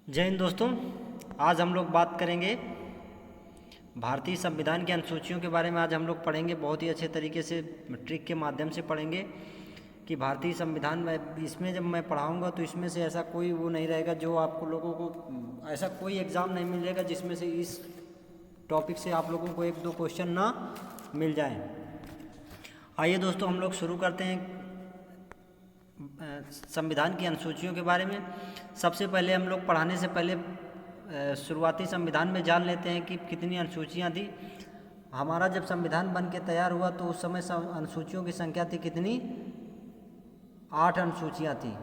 जय हिंद दोस्तों। आज हम लोग बात करेंगे भारतीय संविधान की अनुसूचियों के बारे में। आज हम लोग पढ़ेंगे, बहुत ही अच्छे तरीके से ट्रिक के माध्यम से पढ़ेंगे कि भारतीय संविधान में इसमें जब मैं पढ़ाऊंगा तो इसमें से ऐसा कोई वो नहीं रहेगा जो आपको लोगों को ऐसा कोई एग्ज़ाम नहीं मिलेगा जिसमें से इस टॉपिक से आप लोगों को एक दो क्वेश्चन ना मिल जाए। आइए दोस्तों, हम लोग शुरू करते हैं संविधान की अनुसूचियों के बारे में। सबसे पहले हम लोग पढ़ाने से पहले शुरुआती संविधान में जान लेते हैं कि कितनी अनुसूचियाँ थी। हमारा जब संविधान बन के तैयार हुआ तो उस समय अनुसूचियों की संख्या थी कितनी? 8 अनुसूचियाँ थी।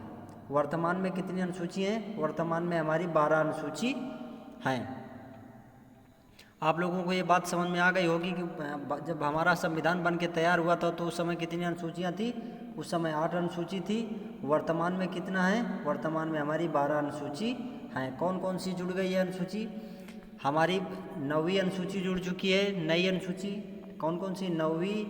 वर्तमान में कितनी अनुसूची हैं? वर्तमान में हमारी 12 अनुसूची हैं। आप लोगों को ये बात समझ में आ गई होगी कि जब हमारा संविधान बन के तैयार हुआ था तो उस समय कितनी अनुसूचियाँ थी? उस समय 8 अनुसूची थी। वर्तमान में कितना है? वर्तमान में हमारी 12 अनुसूची हैं। कौन कौन सी जुड़ गई है अनुसूची? हमारी 9वीं अनुसूची जुड़ चुकी है। नई अनुसूची कौन कौन सी? 9वीं,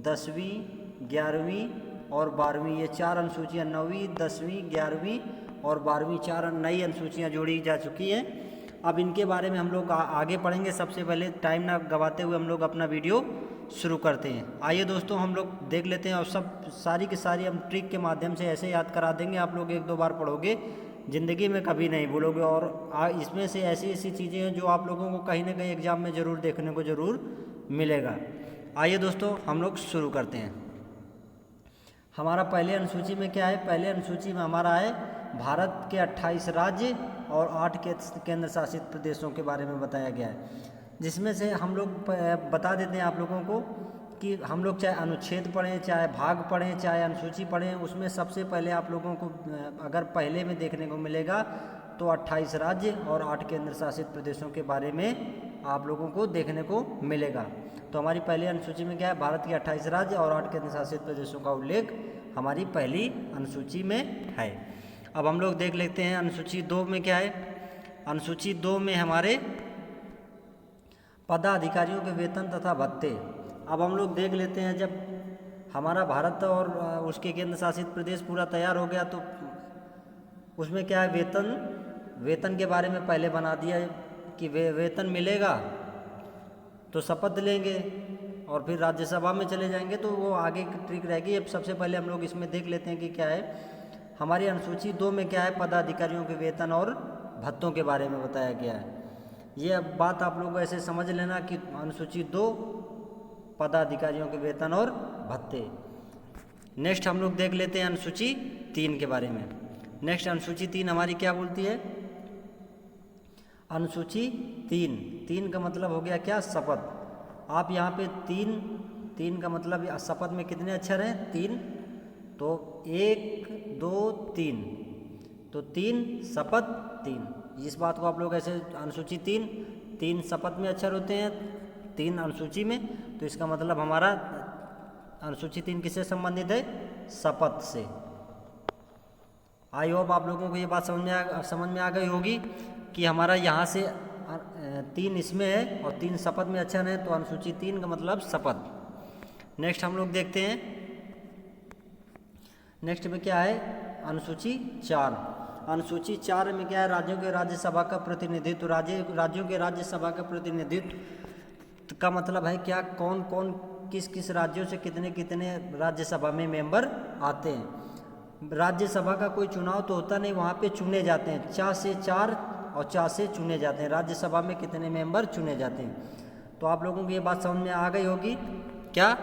10वीं, 11वीं और 12वीं, ये 4 अनुसूचियाँ 9वीं, 10वीं, 11वीं और 12वीं 4 नई अनुसूचियाँ जोड़ी जा चुकी हैं। अब इनके बारे में हम लोग आगे पढ़ेंगे। सबसे पहले टाइम ना गवाते हुए हम लोग अपना वीडियो शुरू करते हैं। आइए दोस्तों, हम लोग देख लेते हैं और सब सारी की सारी हम ट्रिक के माध्यम से ऐसे याद करा देंगे। आप लोग एक दो बार पढ़ोगे, ज़िंदगी में कभी नहीं भूलोगे। और इसमें से ऐसी ऐसी चीज़ें हैं जो आप लोगों को कहीं ना कहीं एग्जाम में ज़रूर देखने को ज़रूर मिलेगा। आइए दोस्तों, हम लोग शुरू करते हैं। हमारा पहले अनुसूची में क्या है? पहले अनुसूची में हमारा है भारत के 28 राज्य और 8 केंद्र शासित प्रदेशों के बारे में बताया गया है, जिसमें से हम लोग बता देते हैं आप लोगों को कि हम लोग चाहे अनुच्छेद पढ़ें, चाहे भाग पढ़ें, चाहे अनुसूची पढ़ें, उसमें सबसे पहले आप लोगों को अगर पहले में देखने को मिलेगा तो 28 राज्य और 8 केंद्र शासित प्रदेशों के बारे में आप लोगों को देखने को मिलेगा। तो हमारी पहली अनुसूची में क्या है? भारत के 28 राज्य और 8 केंद्र शासित प्रदेशों का उल्लेख हमारी पहली अनुसूची में है। अब हम लोग देख लेते हैं अनुसूची 2 में क्या है। अनुसूची 2 में हमारे पदाधिकारियों के वेतन तथा भत्ते। अब हम लोग देख लेते हैं, जब हमारा भारत और उसके केंद्र शासित प्रदेश पूरा तैयार हो गया तो उसमें क्या है? वेतन के बारे में पहले बना दिया है कि वेतन मिलेगा तो शपथ लेंगे और फिर राज्यसभा में चले जाएंगे, तो वो आगे की ट्रिक रहेगी। अब सबसे पहले हम लोग इसमें देख लेते हैं कि क्या है हमारी अनुसूची 2 में क्या है? पदाधिकारियों के वेतन और भत्तों के बारे में बताया गया है। ये अब बात आप लोग ऐसे समझ लेना कि अनुसूची 2 पदाधिकारियों के वेतन और भत्ते। नेक्स्ट हम लोग देख लेते हैं अनुसूची 3 के बारे में। नेक्स्ट अनुसूची 3 हमारी क्या बोलती है? अनुसूची 3 का मतलब हो गया क्या? शपथ। आप यहाँ पे 3 का मतलब शपथ में कितने अक्षर हैं? 3। तो 1 2 3, तो 3 शपथ 3। इस बात को आप लोग ऐसे अनुसूची 3 शपथ में अक्षर होते हैं, 3 अनुसूची में, तो इसका मतलब हमारा अनुसूची 3 किससे संबंधित है? शपथ से। आई होप आप लोगों को ये बात समझ में आ गई होगी कि हमारा यहाँ से 3 इसमें है और 3 शपथ में अक्षर है, तो अनुसूची 3 का मतलब शपथ। नेक्स्ट हम लोग देखते हैं, नेक्स्ट में क्या है? अनुसूची 4। अनुसूची 4 में क्या है? राज्यों के राज्यसभा का प्रतिनिधित्व। राज्यों के राज्यसभा का प्रतिनिधित्व का मतलब है क्या? कौन कौन किस किस राज्यों से कितने कितने राज्यसभा में मेंबर आते हैं। राज्यसभा का कोई चुनाव तो होता नहीं, वहाँ पे चुने जाते हैं। 4 से 4 और 4 से चुने जाते हैं। राज्यसभा में कितने मेंबर चुने जाते हैं। तो आप लोगों को ये बात समझ में आ गई होगी क्या?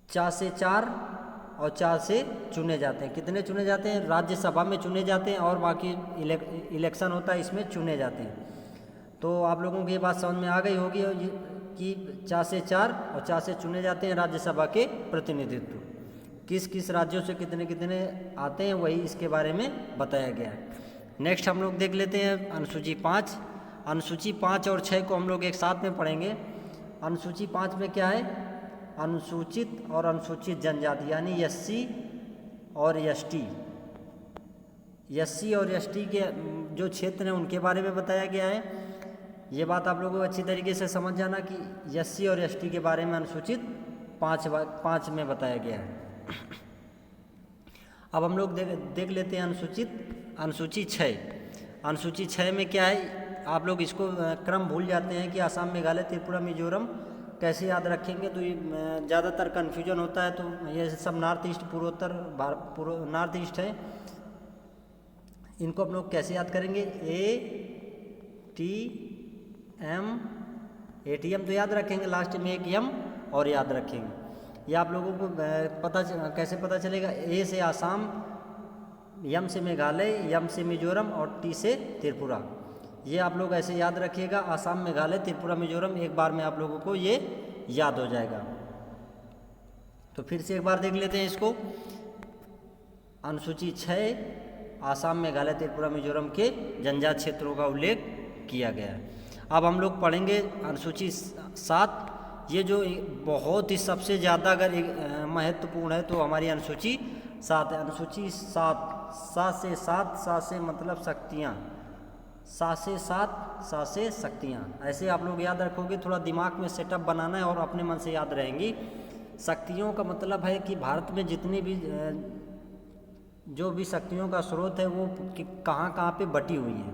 4 से 4 और 4 से चुने जाते हैं। कितने चुने जाते हैं? राज्यसभा में चुने जाते हैं और बाकी इलेक्शन होता है, इसमें चुने जाते हैं। तो आप लोगों को ये बात समझ में आ गई होगी कि 4 से 4 और 4 से चुने जाते हैं राज्यसभा के प्रतिनिधित्व। किस किस राज्यों से कितने कितने आते हैं वही इसके बारे में बताया गया है। नेक्स्ट हम लोग देख लेते हैं अनुसूची 5। अनुसूची 5 और 6 को हम लोग एक साथ में पढ़ेंगे। अनुसूची 5 में क्या है? अनुसूचित और अनुसूचित जनजाति, यानी SC और ST। SC और ST के जो क्षेत्र हैं उनके बारे में बताया गया है। ये बात आप लोगों को अच्छी तरीके से समझ जाना कि SC और ST के बारे में अनुसूचित 5 में बताया गया है। अब हम लोग देख लेते हैं अनुसूचित अनुसूची 6। अनुसूची 6 में क्या है, आप लोग इसको क्रम भूल जाते हैं कि आसाम, मेघालय, त्रिपुरा, मिजोरम कैसे याद रखेंगे, तो ये ज़्यादातर कन्फ्यूजन होता है। तो ये सब नॉर्थ ईस्ट, पूर्वोत्तर नॉर्थ ईस्ट है। इनको हम लोग कैसे याद करेंगे, ATM, ATM तो याद रखेंगे, लास्ट में एक यम और याद रखेंगे। ये आप लोगों को कैसे पता चलेगा, ए से आसाम, यम से मेघालय, यम से मिजोरम और टी से त्रिपुरा। ये आप लोग ऐसे याद रखिएगा, आसाम, मेघालय, त्रिपुरा, मिजोरम, एक बार में आप लोगों को ये याद हो जाएगा। तो फिर से एक बार देख लेते हैं इसको। अनुसूची 6 आसाम, मेघालय, त्रिपुरा, मिजोरम के जनजात क्षेत्रों का उल्लेख किया गया है। अब हम लोग पढ़ेंगे अनुसूची 7। ये जो बहुत ही सबसे ज़्यादा अगर महत्वपूर्ण है तो हमारी अनुसूची 7 है। अनुसूची 7 से मतलब शक्तियाँ, 7 से शक्तियाँ, ऐसे आप लोग याद रखोगे। थोड़ा दिमाग में सेटअप बनाना है और अपने मन से याद रहेंगी। शक्तियों का मतलब है कि भारत में जितनी भी जो भी शक्तियों का स्रोत है वो कहाँ कहाँ पे बटी हुई है।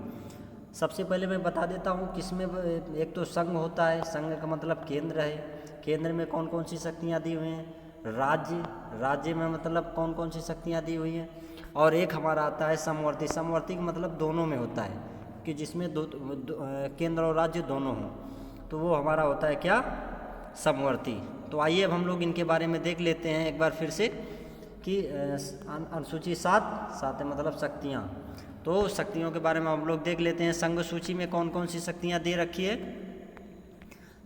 सबसे पहले मैं बता देता हूँ किसमें। एक तो संघ होता है, संघ का मतलब केंद्र है। केंद्र में कौन कौन सी शक्तियाँ दी हुई हैं। राज्य में मतलब कौन कौन सी शक्तियाँ दी हुई हैं। और एक हमारा आता है समवर्ती। समवर्ती का मतलब दोनों में होता है कि जिसमें केंद्र और राज्य दोनों हों, तो वो हमारा होता है क्या, समवर्ती। तो आइए अब हम लोग इनके बारे में देख लेते हैं एक बार फिर से कि अनुसूची 7 मतलब शक्तियाँ। तो शक्तियों के बारे में हम लोग देख लेते हैं। संघ सूची में कौन कौन सी शक्तियाँ दे रखी है।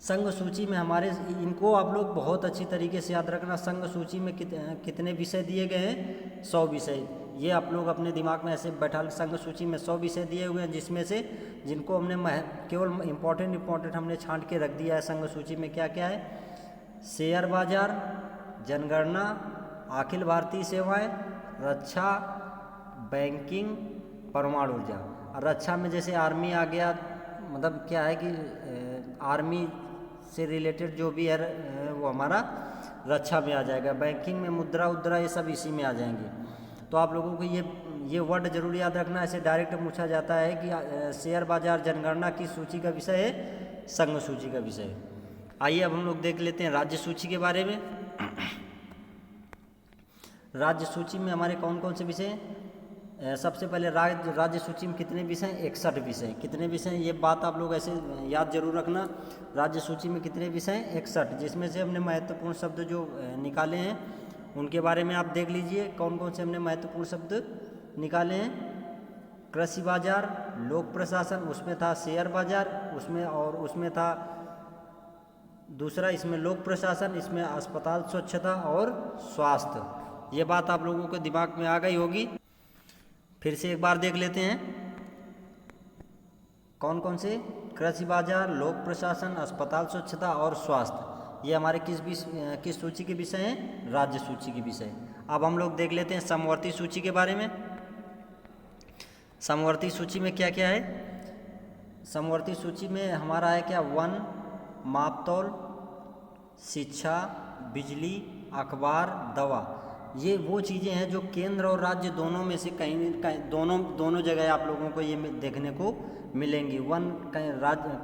संघ सूची में हमारे, इनको आप लोग बहुत अच्छी तरीके से याद रखना। संघ सूची में कितने विषय दिए गए हैं, 100 विषय। ये आप लोग अपने दिमाग में ऐसे बैठा। संघ सूची में 100 विषय दिए हुए हैं, जिसमें से जिनको हमने केवल इम्पोर्टेंट हमने छांट के रख दिया है। संघ सूची में क्या क्या है, शेयर बाजार, जनगणना, अखिल भारतीय सेवाएं, रक्षा, बैंकिंग, परमाणु ऊर्जा। रक्षा में जैसे आर्मी आ गया, मतलब क्या है कि आर्मी से रिलेटेड जो भी है वो हमारा रक्षा में आ जाएगा। बैंकिंग में मुद्रा ये सब इसी में आ जाएंगे। तो आप लोगों को ये वर्ड जरूर याद रखना। ऐसे डायरेक्ट पूछा जाता है कि शेयर बाजार, जनगणना की सूची का विषय है, संघ सूची का विषय है। आइए अब हम लोग देख लेते हैं राज्य सूची के बारे में। राज्य सूची में हमारे कौन कौन से विषय हैं। सबसे पहले राज्य सूची में कितने विषय हैं, 61 विषय। कितने विषय हैं, ये बात आप लोग ऐसे याद जरूर रखना। राज्य सूची में कितने विषय हैं, 61, जिसमें से हमने महत्वपूर्ण शब्द जो निकाले हैं उनके बारे में आप देख लीजिए। कौन कौन से हमने महत्वपूर्ण शब्द निकाले हैं। कृषि बाजार, लोक प्रशासन, उसमें था शेयर बाजार, उसमें था दूसरा, इसमें लोक प्रशासन, इसमें अस्पताल स्वच्छता और स्वास्थ्य। ये बात आप लोगों को दिमाग में आ गई होगी। फिर से एक बार देख लेते हैं कौन कौन से। कृषि बाजार, लोक प्रशासन, अस्पताल स्वच्छता और स्वास्थ्य, ये हमारे किस सूची के विषय हैं, राज्य सूची के विषय। अब हम लोग देख लेते हैं समवर्ती सूची के बारे में। समवर्ती सूची में क्या क्या है। समवर्ती सूची में हमारा है क्या, वन, मापतौल, शिक्षा, बिजली, अखबार, दवा। ये वो चीज़ें हैं जो केंद्र और राज्य दोनों में से कहीं दोनों जगह आप लोगों को ये देखने को मिलेंगी। वन कहीं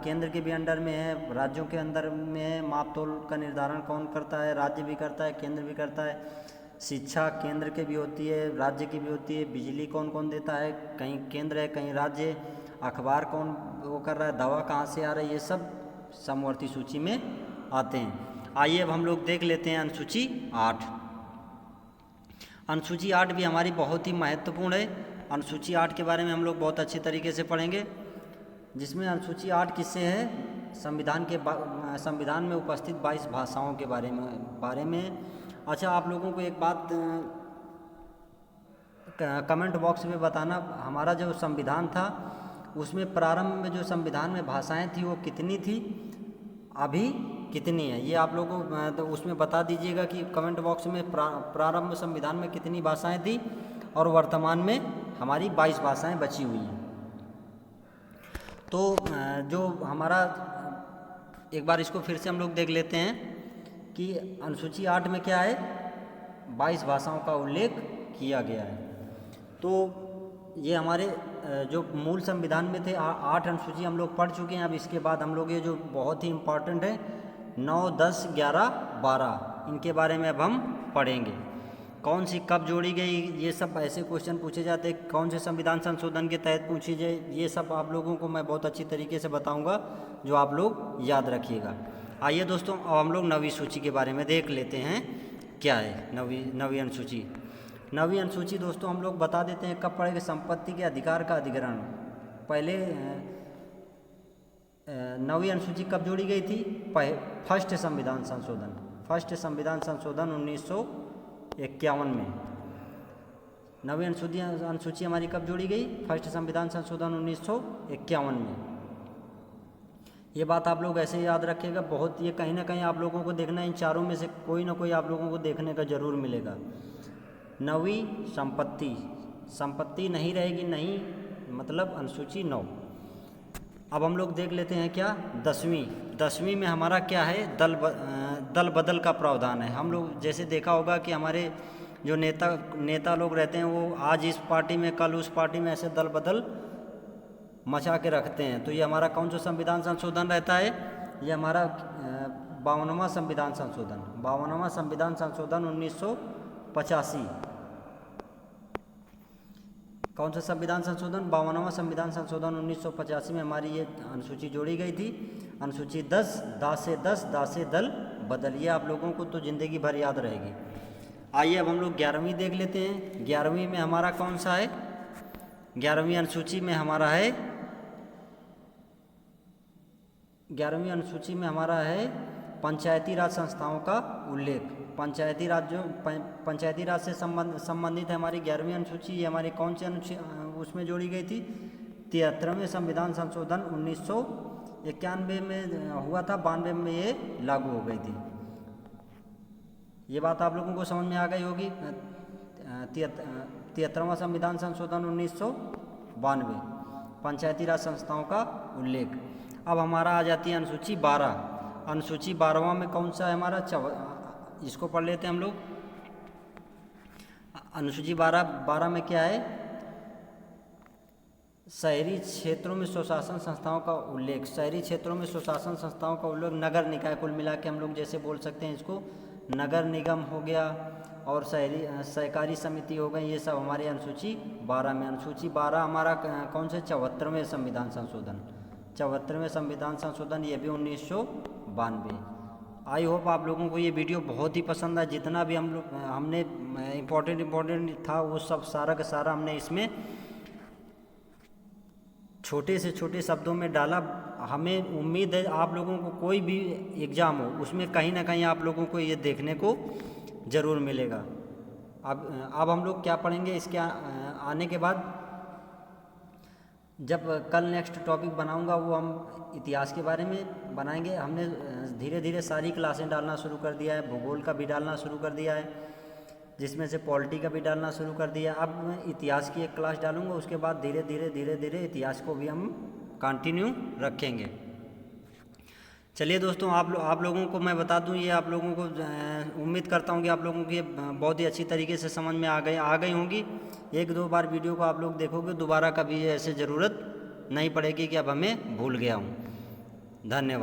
केंद्र के भी अंडर में है, राज्यों के अंदर में है। मापतौल का निर्धारण कौन करता है, राज्य भी करता है, केंद्र भी करता है। शिक्षा केंद्र की भी होती है, राज्य की भी होती है। बिजली कौन कौन देता है, कहीं केंद्र है कहीं राज्य। अखबार कौन वो कर रहा है, दवा कहाँ से आ रही है, ये सब समवर्ती सूची में आते हैं। आइए अब हम लोग देख लेते हैं अनुसूची 8। अनुसूची 8 भी हमारी बहुत ही महत्वपूर्ण है। अनुसूची 8 के बारे में हम लोग बहुत अच्छे तरीके से पढ़ेंगे, जिसमें अनुसूची 8 किससे है, संविधान में उपस्थित 22 भाषाओं के बारे में। अच्छा, आप लोगों को एक बात कमेंट बॉक्स में बताना, हमारा जो संविधान था उसमें प्रारंभ में जो संविधान में भाषाएं थी वो कितनी थी, अभी कितनी है, ये आप लोगों को तो उसमें बता दीजिएगा कि कमेंट बॉक्स में प्रारंभ संविधान में कितनी भाषाएं थी और वर्तमान में हमारी 22 भाषाएं बची हुई हैं। तो जो हमारा, एक बार इसको फिर से हम लोग देख लेते हैं कि अनुसूची 8 में क्या है, 22 भाषाओं का उल्लेख किया गया है। तो ये हमारे जो मूल संविधान में थे 8 अनुसूची हम लोग पढ़ चुके हैं। अब इसके बाद हम लोग ये जो बहुत ही इम्पोर्टेंट है 9, 10, 11, 12 इनके बारे में अब हम पढ़ेंगे। कौन सी कब जोड़ी गई, ये सब ऐसे क्वेश्चन पूछे जाते हैं। कौन से संविधान संशोधन के तहत पूछी जाए, ये सब आप लोगों को मैं बहुत अच्छी तरीके से बताऊंगा, जो आप लोग याद रखिएगा। आइए दोस्तों, अब हम लोग 9वीं सूची के बारे में देख लेते हैं क्या है 9वीं अनुसूची। 9वीं अनुसूची दोस्तों हम लोग बता देते हैं कब पढ़ेंगे। संपत्ति के अधिकार का अधिग्रहण। पहले 9वीं अनुसूची कब जोड़ी गई थी? फर्स्ट संविधान संशोधन 1951 में। 9वीं अनुसूची हमारी कब जोड़ी गई? फर्स्ट संविधान संशोधन 1951 में। ये बात आप लोग ऐसे याद रखिएगा। बहुत ये कहीं ना कहीं आप लोगों को देखना, इन चारों में से कोई ना कोई आप लोगों को देखने का जरूर मिलेगा। 9वीं संपत्ति नहीं रहेगी, नहीं मतलब अनुसूची 9। अब हम लोग देख लेते हैं क्या 10वीं में हमारा क्या है? दल बदल का प्रावधान है। हम लोग जैसे देखा होगा कि हमारे जो नेता लोग रहते हैं वो आज इस पार्टी में कल उस पार्टी में ऐसे दल बदल मचा के रखते हैं। तो ये हमारा कौन सा संविधान संशोधन रहता है? ये हमारा 52वां संविधान संशोधन 1985। कौन सा संविधान संशोधन? 52वां संविधान संशोधन 1985 में हमारी ये अनुसूची जोड़ी गई थी। अनुसूची 10, दा से दल बदल। ये आप लोगों को तो जिंदगी भर याद रहेगी। आइए अब हम लोग 11वीं देख लेते हैं। 11वीं में हमारा कौन सा है? 11वीं अनुसूची में हमारा है 11वीं अनुसूची में हमारा है पंचायती राज संस्थाओं का उल्लेख। पंचायती राज से संबंधित है हमारी 11वीं अनुसूची। ये हमारी कौन सी उसमें जोड़ी गई थी? 73वें संविधान संशोधन 1991 में हुआ था, 92 में ये लागू हो गई थी। ये बात आप लोगों को समझ में आ गई होगी। 73वां संविधान संशोधन 1992, पंचायती राज संस्थाओं का उल्लेख। अब हमारा आ जाती है अनुसूची 12। अनुसूची 12वां में कौन सा है हमारा? इसको पढ़ लेते हैं हम लोग। अनुसूची 12 में क्या है? शहरी क्षेत्रों में स्वशासन संस्थाओं का उल्लेख। शहरी क्षेत्रों में स्वशासन संस्थाओं का उल्लेख, नगर निकाय, कुल मिला के हम लोग जैसे बोल सकते हैं इसको नगर निगम हो गया और सहकारी समिति हो गई। ये सब हमारे अनुसूची 12 में। अनुसूची 12 हमारा कौन से? 74वें संविधान संशोधन। 74वें संविधान संशोधन, ये भी 1992। आई होप आप लोगों को ये वीडियो बहुत ही पसंद आया। जितना भी हमने इम्पोर्टेंट था वो सब सारा का सारा हमने इसमें छोटे से छोटे शब्दों में डाला। हमें उम्मीद है आप लोगों को कोई भी एग्ज़ाम हो उसमें कहीं ना कहीं आप लोगों को ये देखने को ज़रूर मिलेगा। अब हम लोग क्या पढ़ेंगे इसके आने के बाद? जब कल नेक्स्ट टॉपिक बनाऊंगा वो हम इतिहास के बारे में बनाएंगे। हमने धीरे धीरे सारी क्लासें डालना शुरू कर दिया है। भूगोल का भी डालना शुरू कर दिया है, जिसमें से पॉलिटी का भी डालना शुरू कर दिया। अब मैं इतिहास की एक क्लास डालूंगा, उसके बाद धीरे धीरे इतिहास को भी हम कंटिन्यू रखेंगे। चलिए दोस्तों, आप लोगों को मैं बता दूं, ये आप लोगों को उम्मीद करता हूं कि आप लोगों को ये बहुत ही अच्छी तरीके से समझ में आ गई होंगी। 1-2 बार वीडियो को आप लोग देखोगे, दोबारा कभी ऐसे ज़रूरत नहीं पड़ेगी कि अब हमें भूल गया हूँ। धन्यवाद।